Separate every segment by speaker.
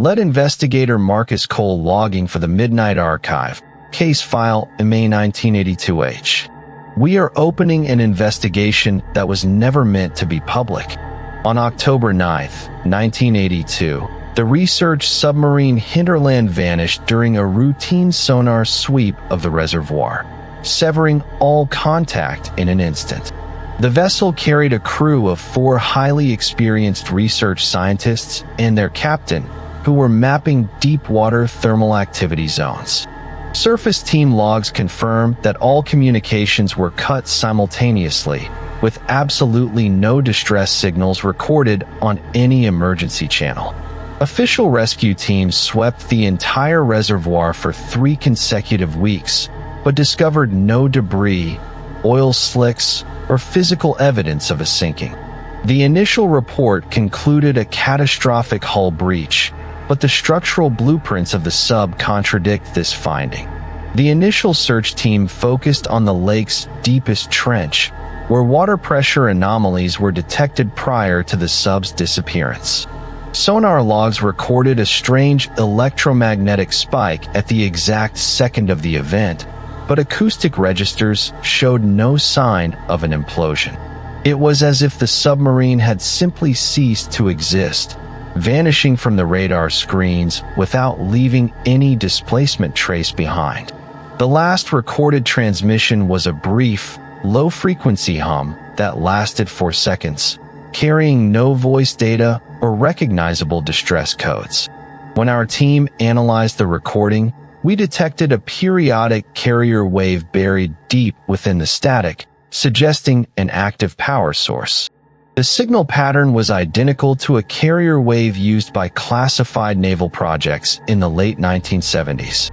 Speaker 1: Let Investigator Marcus Cole logging for the Midnight Archive, case file MA-1992-H. We are opening an investigation that was never meant to be public. On October 9, 1982, the research submarine Hinterland vanished during a routine sonar sweep of the reservoir, severing all contact in an instant. The vessel carried a crew of 4 highly experienced research scientists and their captain, who were mapping deep-water thermal activity zones. Surface team logs confirm that all communications were cut simultaneously, with absolutely no distress signals recorded on any emergency channel. Official rescue teams swept the entire reservoir for 3 consecutive weeks, but discovered no debris, oil slicks, or physical evidence of a sinking. The initial report concluded a catastrophic hull breach, but the structural blueprints of the sub contradict this finding. The initial search team focused on the lake's deepest trench, where water pressure anomalies were detected prior to the sub's disappearance. Sonar logs recorded a strange electromagnetic spike at the exact second of the event, but acoustic registers showed no sign of an implosion. It was as if the submarine had simply ceased to exist, vanishing from the radar screens without leaving any displacement trace behind. The last recorded transmission was a brief, low-frequency hum that lasted 4 seconds, carrying no voice data or recognizable distress codes. When our team analyzed the recording, we detected a periodic carrier wave buried deep within the static, suggesting an active power source. The signal pattern was identical to a carrier wave used by classified naval projects in the late 1970s.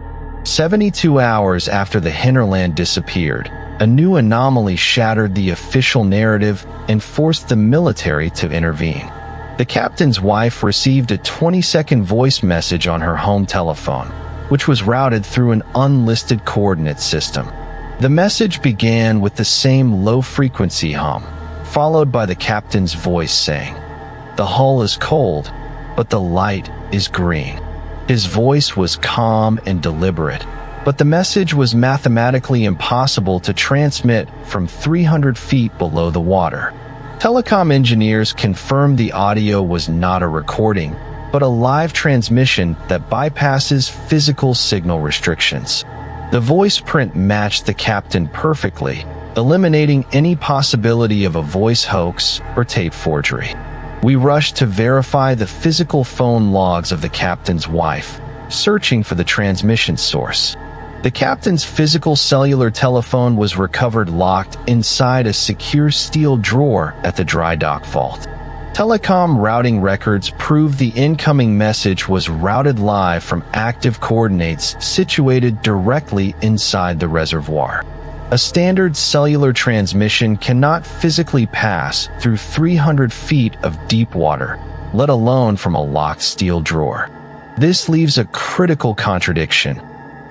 Speaker 1: 72 hours after the Hinterland disappeared, a new anomaly shattered the official narrative and forced the military to intervene. The captain's wife received a 20-second voice message on her home telephone, which was routed through an unlisted coordinate system. The message began with the same low-frequency hum, followed by the captain's voice saying, "The hull is cold, but the light is green." His voice was calm and deliberate, but the message was mathematically impossible to transmit from 300 feet below the water. Telecom engineers confirmed the audio was not a recording, but a live transmission that bypasses physical signal restrictions. The voice print matched the captain perfectly, eliminating any possibility of a voice hoax or tape forgery. We rushed to verify the physical phone logs of the captain's wife, searching for the transmission source. The captain's physical cellular telephone was recovered locked inside a secure steel drawer at the dry dock vault. Telecom routing records proved the incoming message was routed live from active coordinates situated directly inside the reservoir. A standard cellular transmission cannot physically pass through 300 feet of deep water, let alone from a locked steel drawer. This leaves a critical contradiction.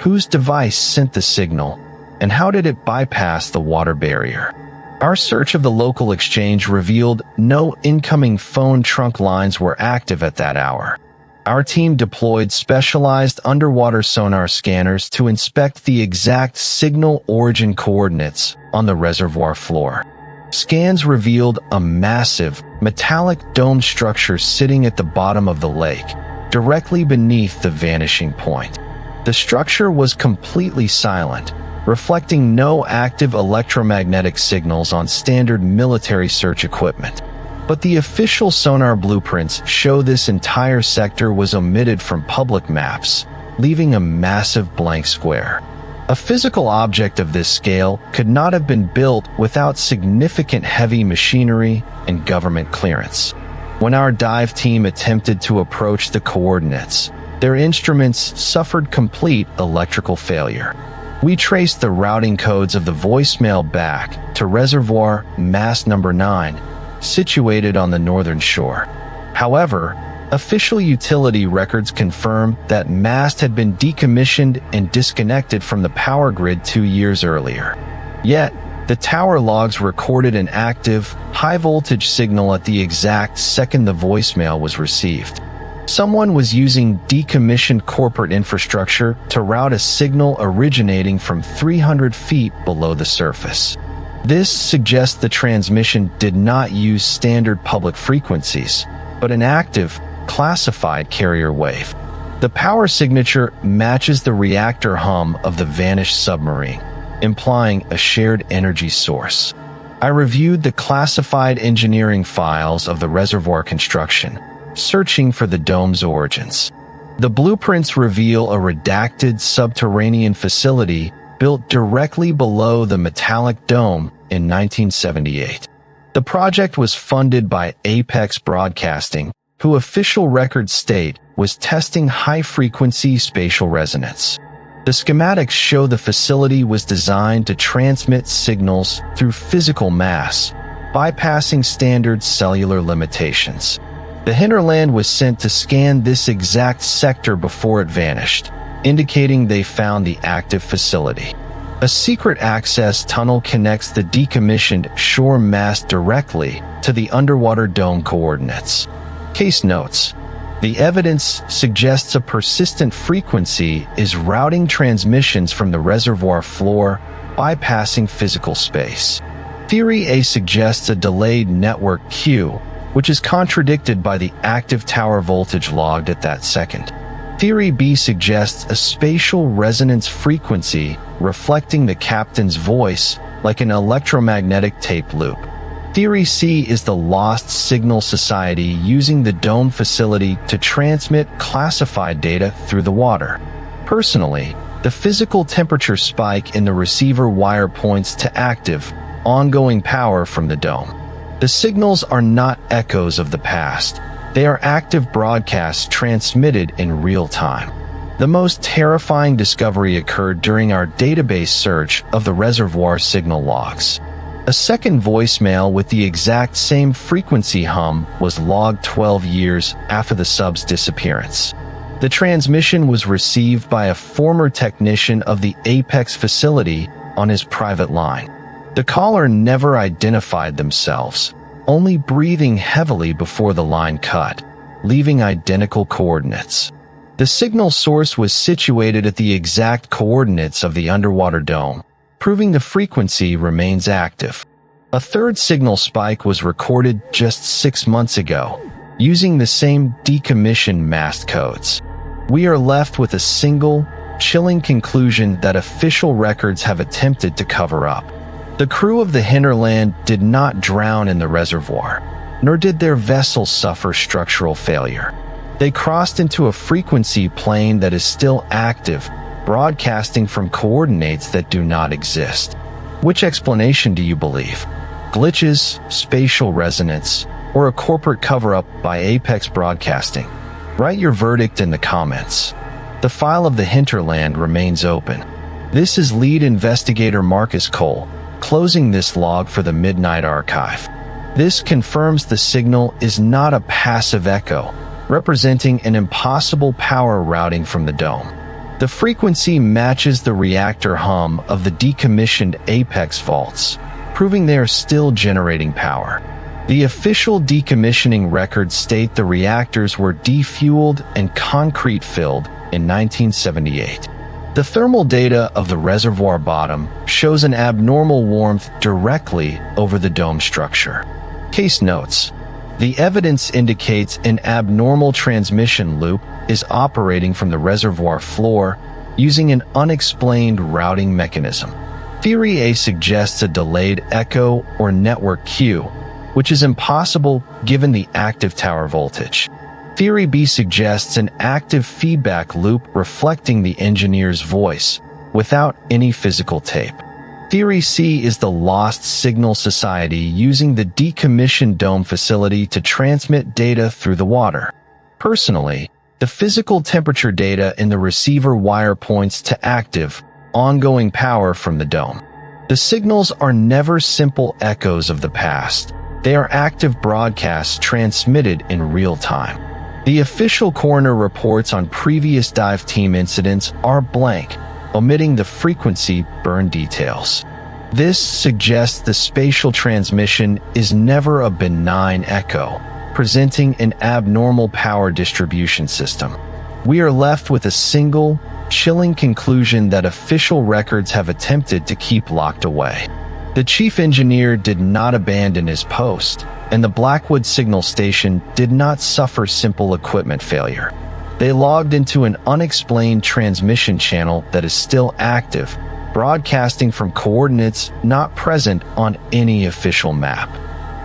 Speaker 1: Whose device sent the signal, and how did it bypass the water barrier? Our search of the local exchange revealed no incoming phone trunk lines were active at that hour. Our team deployed specialized underwater sonar scanners to inspect the exact signal origin coordinates on the reservoir floor. Scans revealed a massive, metallic dome structure sitting at the bottom of the lake, directly beneath the vanishing point. The structure was completely silent, reflecting no active electromagnetic signals on standard military search equipment. But the official sonar blueprints show this entire sector was omitted from public maps, leaving a massive blank square. A physical object of this scale could not have been built without significant heavy machinery and government clearance. When our dive team attempted to approach the coordinates, their instruments suffered complete electrical failure. We traced the routing codes of the voicemail back to reservoir mast number 9, situated on the northern shore. However, official utility records confirm that mast had been decommissioned and disconnected from the power grid 2 years earlier. Yet, the tower logs recorded an active, high-voltage signal at the exact second the voicemail was received. Someone was using decommissioned corporate infrastructure to route a signal originating from 300 feet below the surface. This suggests the transmission did not use standard public frequencies, but an active, classified carrier wave. The power signature matches the reactor hum of the vanished submarine, implying a shared energy source. I reviewed the classified engineering files of the reservoir construction, searching for the dome's origins. The blueprints reveal a redacted subterranean facility built directly below the metallic dome in 1978. The project was funded by Apex Broadcasting, who official records state was testing high-frequency spatial resonance. The schematics show the facility was designed to transmit signals through physical mass, bypassing standard cellular limitations. The hinterland was sent to scan this exact sector before it vanished, indicating they found the active facility. A secret access tunnel connects the decommissioned shore mast directly to the underwater dome coordinates. Case notes: the evidence suggests a persistent frequency is routing transmissions from the reservoir floor, bypassing physical space. Theory A suggests a delayed network Q, which is contradicted by the active tower voltage logged at that second. Theory B suggests a spatial resonance frequency reflecting the captain's voice like an electromagnetic tape loop. Theory C is the Lost Signal Society using the dome facility to transmit classified data through the water. Personally, the physical temperature spike in the receiver wire points to active, ongoing power from the dome. The signals are not echoes of the past. They are active broadcasts transmitted in real time. The most terrifying discovery occurred during our database search of the reservoir signal logs. A second voicemail with the exact same frequency hum was logged 12 years after the sub's disappearance. The transmission was received by a former technician of the Apex facility on his private line. The caller never identified themselves, only breathing heavily before the line cut, leaving identical coordinates. The signal source was situated at the exact coordinates of the underwater dome, proving the frequency remains active. A third signal spike was recorded just 6 months ago, using the same decommissioned mast codes. We are left with a single, chilling conclusion that official records have attempted to cover up. The crew of the hinterland did not drown in the reservoir, nor did their vessel suffer structural failure. They crossed into a frequency plane that is still active, broadcasting from coordinates that do not exist. Which explanation do you believe? Glitches, spatial resonance, or a corporate cover-up by Apex Broadcasting? Write your verdict in the comments. The file of the hinterland remains open. This is lead investigator Marcus Cole, closing this log for the Midnight Archive. This confirms the signal is not a passive echo, representing an impossible power routing from the dome. The frequency matches the reactor hum of the decommissioned Apex vaults, proving they are still generating power. The official decommissioning records state the reactors were defueled and concrete-filled in 1978. The thermal data of the reservoir bottom shows an abnormal warmth directly over the dome structure. Case notes: the evidence indicates an abnormal transmission loop is operating from the reservoir floor using an unexplained routing mechanism. Theory A suggests a delayed echo or network Q, which is impossible given the active tower voltage. Theory B suggests an active feedback loop reflecting the engineer's voice, without any physical tape. Theory C is the Lost Signal Society using the decommissioned dome facility to transmit data through the water. Personally, the physical temperature data in the receiver wire points to active, ongoing power from the dome. The signals are never simple echoes of the past. They are active broadcasts transmitted in real time. The official coroner reports on previous dive team incidents are blank, omitting the frequency burn details. This suggests the spatial transmission is never a benign echo, presenting an abnormal power distribution system. We are left with a single, chilling conclusion that official records have attempted to keep locked away. The chief engineer did not abandon his post, and the Blackwood signal station did not suffer simple equipment failure. They logged into an unexplained transmission channel that is still active, broadcasting from coordinates not present on any official map.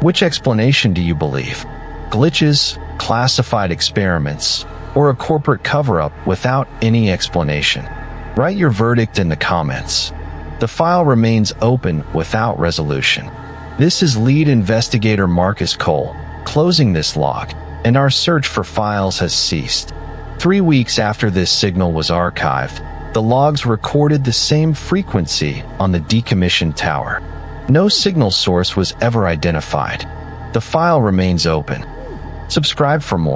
Speaker 1: Which explanation do you believe? Glitches, classified experiments, or a corporate cover-up without any explanation? Write your verdict in the comments. The file remains open without resolution. This is lead investigator Marcus Cole, closing this log, and our search for files has ceased. 3 weeks after this signal was archived, the logs recorded the same frequency on the decommissioned tower. No signal source was ever identified. The file remains open. Subscribe for more.